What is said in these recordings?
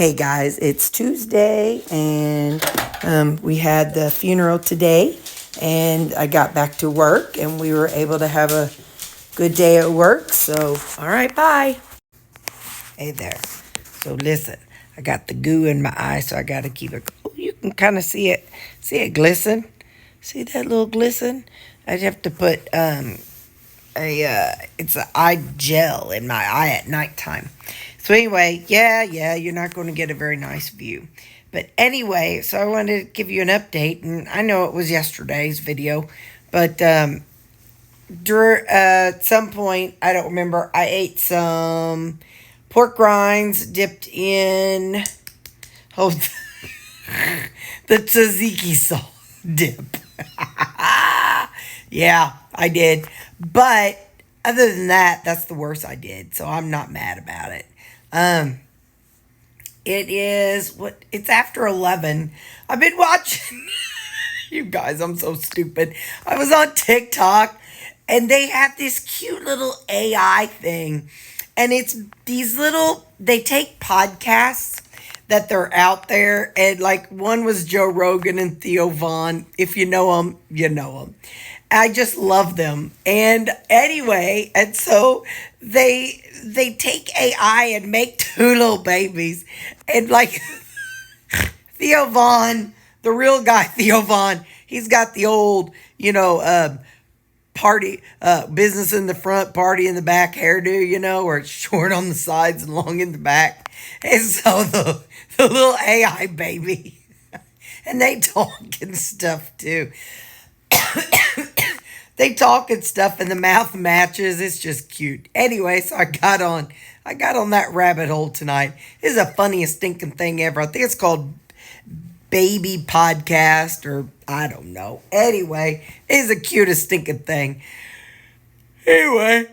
Hey guys, it's Tuesday and we had the funeral today and I got back to work and we were able to have a good day at work. So, all right, bye. Hey there. So listen, I got the goo in my eye, so I got to keep it. Oh, you can kind of see it. See it glisten? See that little glisten? I'd have to put it's an eye gel in my eye at nighttime. So anyway, yeah, you're not going to get a very nice view. But anyway, so I wanted to give you an update, and I know it was yesterday's video, but at some point, I don't remember, I ate some pork rinds dipped in the tzatziki sauce dip. Yeah, I did. But other than that, that's the worst I did. So I'm not mad about it. It's after 11. I've been watching. You guys, I'm so stupid. I was on TikTok and they have this cute little AI thing. And it's these they take podcasts that they're out there. And like one was Joe Rogan and Theo Vaughn. If you know them, you know them. I just love them. And anyway, and so they take AI and make two little babies. And like Theo Vaughn, the real guy, Theo Vaughn, he's got the old, party, business in the front, party in the back hairdo, where it's short on the sides and long in the back. And so the little AI baby, and they talk and stuff too. They talk and stuff and the mouth matches. It's just cute. Anyway, so I got on that rabbit hole tonight. This is the funniest stinking thing ever. I think it's called Baby Podcast or I don't know. Anyway, it's the cutest stinking thing. Anyway,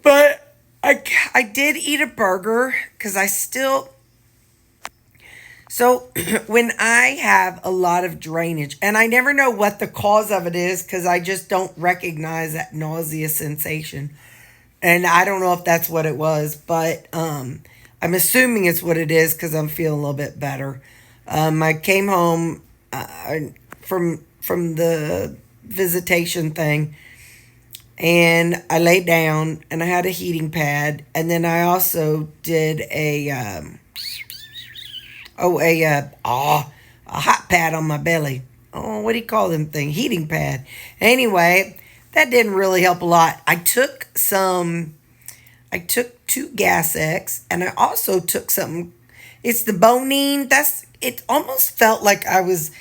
but I did eat a burger because so when I have a lot of drainage, and I never know what the cause of it is because I just don't recognize that nausea sensation. And I don't know if that's what it was, but I'm assuming it's what it is because I'm feeling a little bit better. I came home from the visitation thing, and I laid down, and I had a heating pad, and then I also did a hot pad on my belly. Oh, what do you call them thing? Heating pad. Anyway, that didn't really help a lot. I took 2 Gas X, and I also took something. It's the Bonine. It almost felt like I was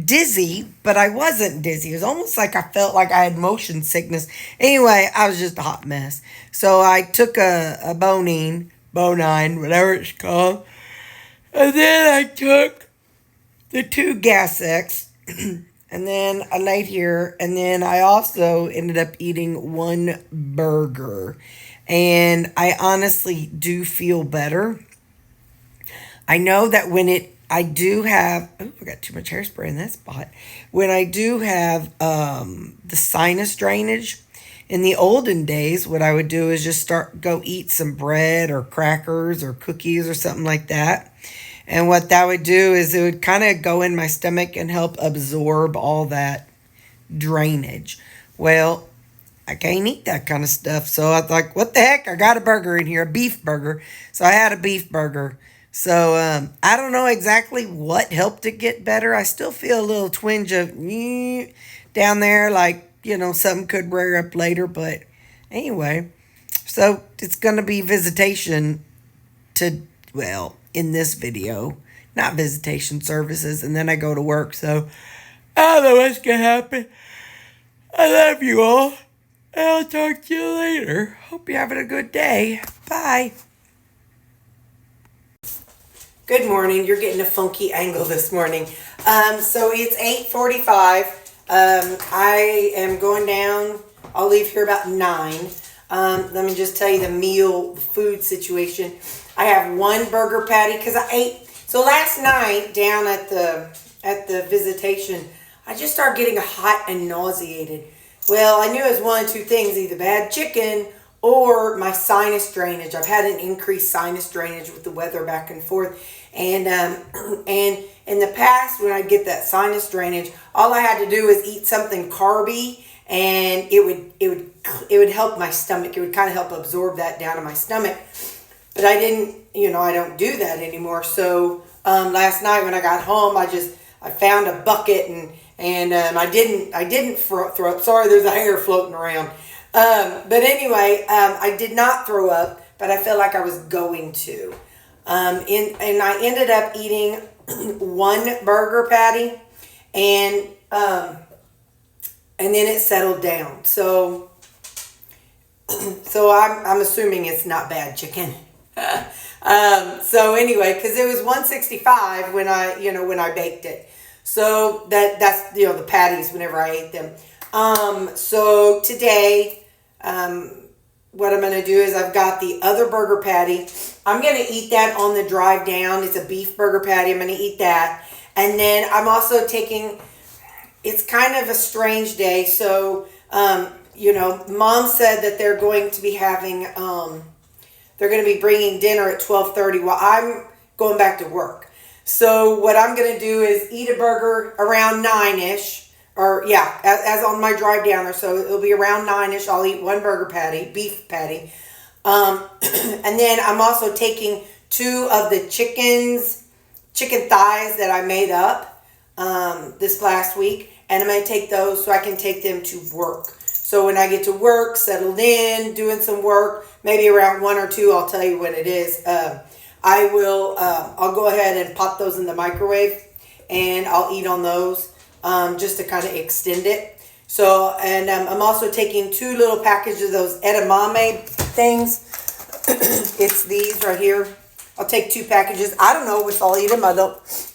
dizzy, but I wasn't dizzy. It was almost like I felt like I had motion sickness. Anyway, I was just a hot mess. So I took a Bonine, whatever it's called. And then I took the 2 Gas X, and then I laid here, and then I also ended up eating 1 burger. And I honestly do feel better. I know that I do have, I got too much hairspray in that spot. When I do have the sinus drainage, in the olden days, what I would do is just go eat some bread or crackers or cookies or something like that. And what that would do is it would kind of go in my stomach and help absorb all that drainage. Well, I can't eat that kind of stuff. So I was like, what the heck? I got a burger in here, a beef burger. So I had a beef burger. So I don't know exactly what helped it get better. I still feel a little twinge of down there, like, something could rear up later. But anyway, so it's going to be visitation in this video, not visitation services, and then I go to work. So I don't know what's going to happen. I love you all. I'll talk to you later. Hope you're having a good day. Bye. Good morning. You're getting a funky angle this morning. So it's 8:45. I am going down. I'll leave here about 9. Let me just tell you the food situation. I have 1 burger patty because I ate. So last night down at the visitation, I just started getting hot and nauseated. Well, I knew it was one of 2 things, either bad chicken or my sinus drainage. I've had an increased sinus drainage with the weather back and forth. And and in the past, when I get that sinus drainage, all I had to do was eat something carby, and it would help my stomach. It would kind of help absorb that down in my stomach. But I didn't, I don't do that anymore. So last night when I got home, I found a bucket, and I didn't throw up. Sorry, there's a hair floating around. But anyway, I did not throw up, but I felt like I was going to. And I ended up eating one burger patty, and then it settled down. So I'm assuming it's not bad chicken. So anyway, because it was 165 when I baked it. So that's the patties whenever I ate them. So today, what I'm going to do is I've got the other burger patty. I'm going to eat that on the drive down. It's a beef burger patty. I'm going to eat that. And then I'm also taking, it's kind of a strange day. So, Mom said that they're going to be having, they're going to be bringing dinner at 12:30 while I'm going back to work. So what I'm going to do is eat a burger around 9-ish. Or yeah, as on my drive down there, so it'll be around 9-ish. I'll eat one burger patty, beef patty, and then I'm also taking 2 of the chicken thighs that I made up this last week, and I'm going to take those so I can take them to work. So when I get to work, settled in, doing some work, maybe around 1 or 2, I'll tell you when it is. I'll go ahead and pop those in the microwave, and I'll eat on those. Just to kind of extend it. So, and I'm also taking 2 little packages of those edamame things. It's these right here. I'll take 2 packages. I don't know if I'll eat them.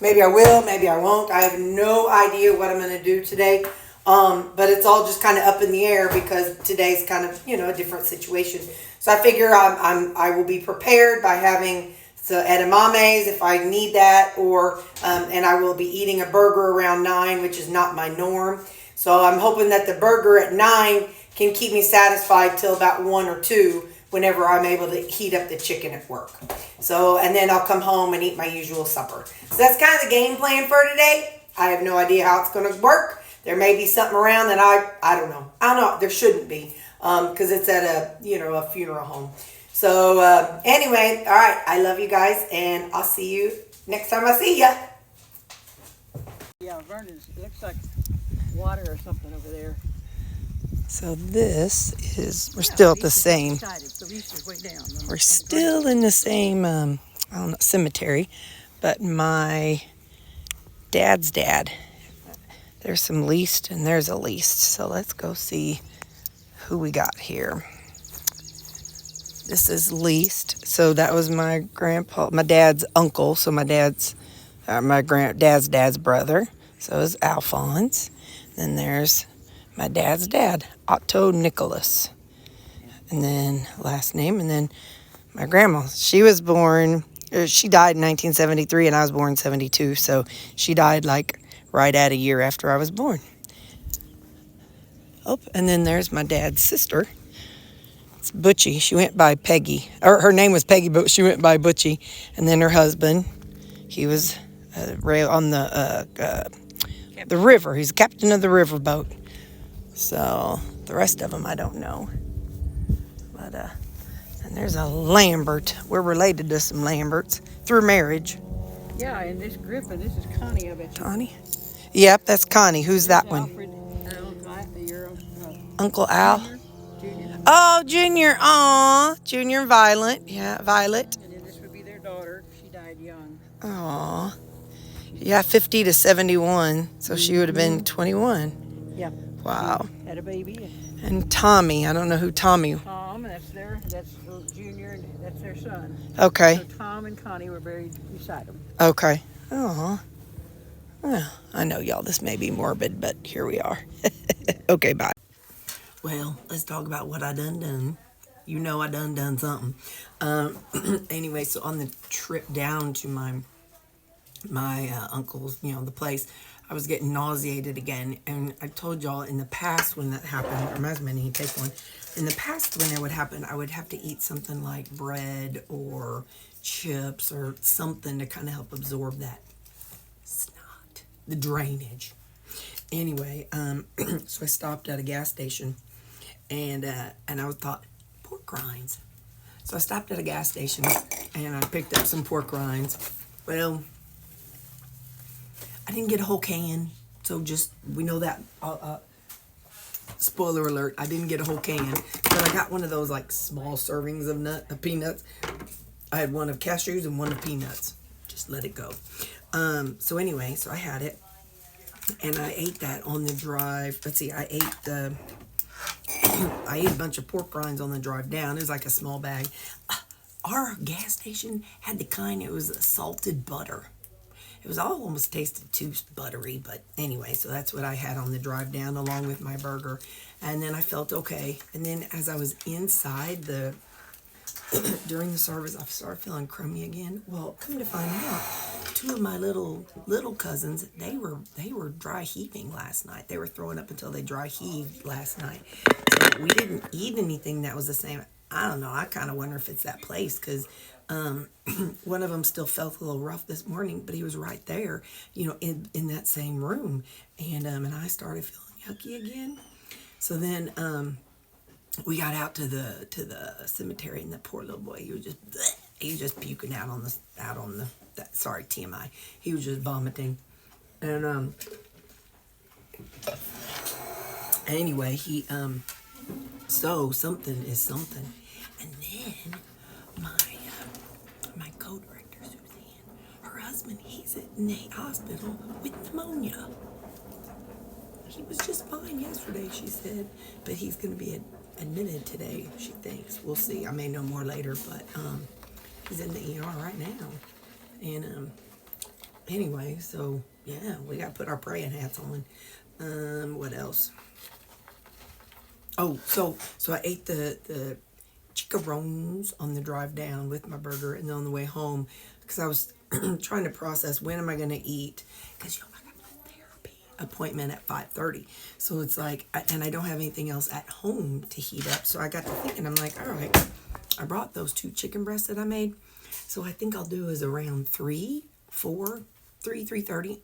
Maybe I will, maybe I won't. I have no idea what I'm going to do today. But it's all just kind of up in the air because today's kind of, a different situation. So I figure I will be prepared by having the edamames if I need that, and I will be eating a burger around 9, which is not my norm. So I'm hoping that the burger at 9 can keep me satisfied till about 1 or 2 whenever I'm able to heat up the chicken at work. So, and then I'll come home and eat my usual supper. So that's kind of the game plan for today. I have no idea how it's going to work. There may be something around that I don't know. I don't know. There shouldn't be because it's at a funeral home. So anyway, all right, I love you guys, and I'll see you next time I see ya. Yeah, Vernon's, it looks like water or something over there. So this is, we're still at the same. We're still in the same, cemetery, but my dad's dad. There's some least, and there's a least. So let's go see who we got here. This is least. So that was my grandpa, my dad's uncle. So my dad's, my dad's brother. So is Alphonse. Then there's my dad's dad, Otto Nicholas. And then last name. And then my grandma. She was born, she died in 1973 and I was born in 72. So she died like right at a year after I was born. Oh, and then there's my dad's sister. It's Butchie. She went by Peggy. Or her name was Peggy, but she went by Butchie. And then her husband, he was on the river. He's the captain of the riverboat. So the rest of them I don't know. But and there's a Lambert. We're related to some Lamberts through marriage. Yeah, and this Griffin, this is Connie, I bet you. Connie? Yep, that's Connie. Who's that one? Uncle Al? Junior. Oh, Junior. Aw. Junior and Violet. Yeah, Violet. And then this would be their daughter. She died young. Aw. Yeah, 50 to 71. So she would have been 21. Yeah. Wow. Had a baby. And Tommy. I don't know who Tommy. Tom, that's Junior, and that's their son. Okay. So Tom and Connie were buried beside them. Okay. Aw. Well, I know y'all, this may be morbid, but here we are. Okay, bye. Well, let's talk about what I done. You know I done something. Anyway, so on the trip down to my uncle's, the place, I was getting nauseated again. And I told y'all in the past when that happened, or reminds me, I need to take one. in the past when that would happen, I would have to eat something like bread or chips or something to kind of help absorb that snot, the drainage. Anyway, so I stopped at a gas station, and I thought, pork rinds. So I stopped at a gas station, and I picked up some pork rinds. Well, I didn't get a whole can, so just, we know that, spoiler alert, I didn't get a whole can, but I got one of those like small servings of peanuts. I had one of cashews and one of peanuts. Just let it go. So anyway, so I had it, and I ate that on the drive. Let's see, I ate a bunch of pork rinds on the drive down. It was like a small bag. Our gas station had the kind, it was salted butter. It was all almost tasted too buttery, but anyway, so that's what I had on the drive down along with my burger. And then I felt okay. And then as I was inside during the service, I started feeling crummy again. Well, come to find out, two of my little cousins, they were dry heaving last night. They were throwing up until they dry heaved last night. So we didn't eat anything that was the same. I don't know. I kind of wonder if it's that place, because one of them still felt a little rough this morning, but he was right there, in that same room. And I started feeling yucky again. So then we got out to the cemetery, and the poor little boy, he was just puking out on the sorry, TMI. He was just vomiting. And anyway, he so something is something. And then my co-director Suzanne, her husband, he's in the hospital with pneumonia. He was just fine yesterday, she said, but he's going to be admitted today, she thinks. We'll see. I may know more later, but he's in the ER right now. And anyway, so yeah, we got to put our praying hats on. What else? Oh, so I ate the chicharrones on the drive down with my burger, and then on the way home, because I was trying to process, when am I going to eat? Because I got my therapy appointment at 5:30, so it's like, and I don't have anything else at home to heat up. So I got to thinking, I'm like, all right, I brought those 2 chicken breasts that I made, so I think I'll do is around 3:30.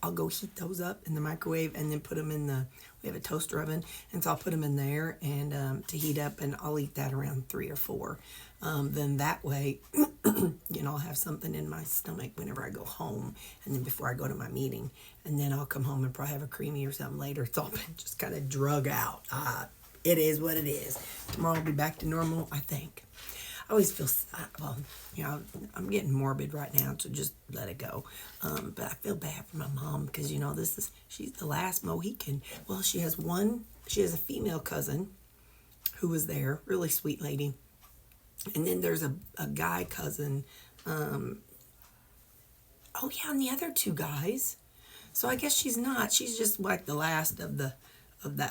I'll go heat those up in the microwave, and then put them in we have a toaster oven, and so I'll put them in there and to heat up, and I'll eat that around 3 or 4. Then that way, I'll have something in my stomach whenever I go home, and then before I go to my meeting, and then I'll come home and probably have a creamy or something later. It's all been just kind of drug out. It is what it is. Tomorrow I'll be back to normal, I think. I always feel, I'm getting morbid right now, so just let it go. But I feel bad for my mom, because, she's the last Mohican. Well, she has a female cousin who was there, really sweet lady. And then there's a guy cousin. And the other 2 guys. So I guess she's just like the last of that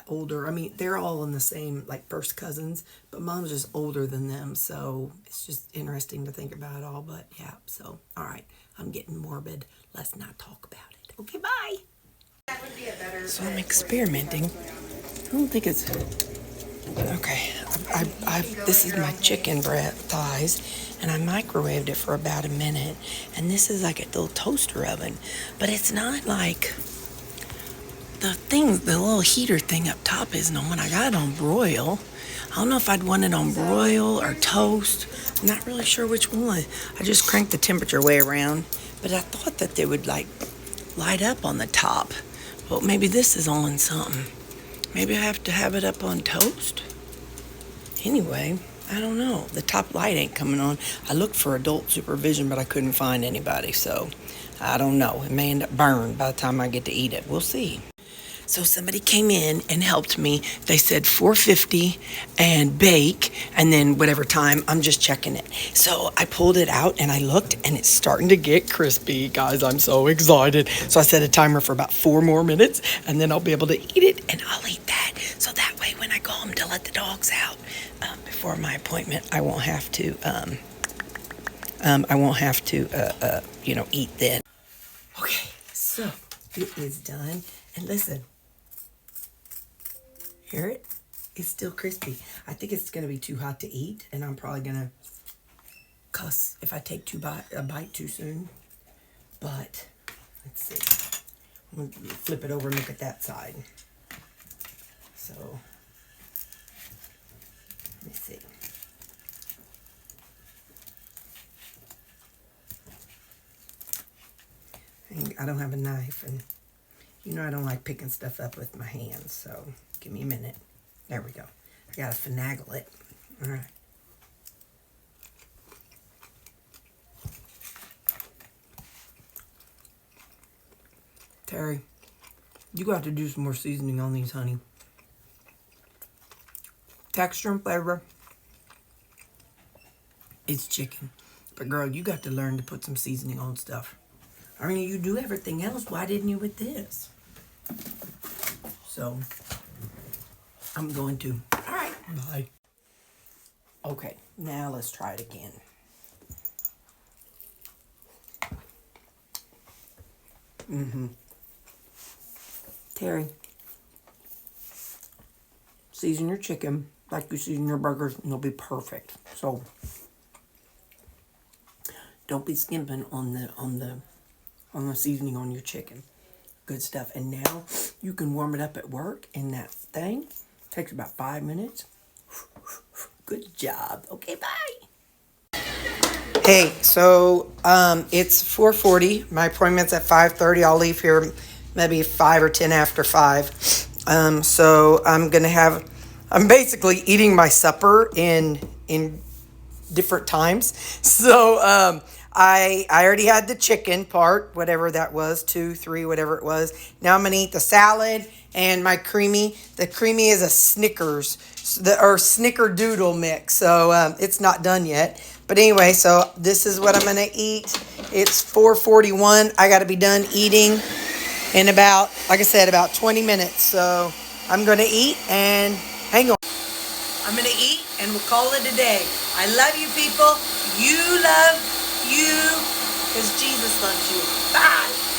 older. I mean, they're all in the same, like, first cousins, but mom's just older than them, so it's just interesting to think about it all. But yeah, so all right, I'm getting morbid. Let's not talk about it. Okay, bye. So I'm experimenting. I don't think it's okay. This is my chicken thighs, and I microwaved it for about a minute, and this is like a little toaster oven, but it's not like the little heater thing up top isn't on. I got it on broil. I don't know if I'd want it on broil or toast. I'm not really sure which one. I just cranked the temperature way around, but I thought that they would like light up on the top. Well, maybe this is on something. Maybe I have to have it up on toast. Anyway, I don't know. The top light ain't coming on. I looked for adult supervision, but I couldn't find anybody, so I don't know. It may end up burned by the time I get to eat it. We'll see. So somebody came in and helped me. They said 450 and bake, and then whatever time. I'm just checking it. So I pulled it out and I looked, and it's starting to get crispy. Guys, I'm so excited. So I set a timer for about 4 more minutes, and then I'll be able to eat it, and I'll eat that. So that way when I go home to let the dogs out before my appointment, I won't have to eat then. Okay, so it is done. And listen. Hear it? It's still crispy. I think it's going to be too hot to eat, and I'm probably going to cuss if I take a bite too soon. But, let's see. I'm going to flip it over and look at that side. So, let me see. I don't have a knife, and you know I don't like picking stuff up with my hands, so give me a minute. There we go. I gotta finagle it. All right. Terry, you got to do some more seasoning on these, honey. Texture and flavor, it's chicken. But girl, you got to learn to put some seasoning on stuff. I mean, you do everything else. Why didn't you with this? So, I'm going to. All right, bye. Okay, now let's try it again. Terry, season your chicken like you season your burgers, and they'll be perfect. So, don't be skimping on the seasoning on your chicken. Good stuff. And now you can warm it up at work, and that thing takes about 5 minutes. Good job. Okay, bye. Hey, so it's 4:40. My appointment's at 5:30. I'll leave here maybe 5 or 10 after 5. So I'm basically eating my supper in different times. So I already had the chicken part, whatever that was, 2, 3, whatever it was. Now I'm gonna eat the salad and my creamy. The creamy is a Snickers or Snickerdoodle mix. So it's not done yet. But anyway, so this is what I'm gonna eat. It's 4:41. I gotta be done eating in about, like I said, about 20 minutes. So I'm gonna eat and hang on. I'm going to eat and we'll call it a day. I love you, people. You love you because Jesus loves you. Bye.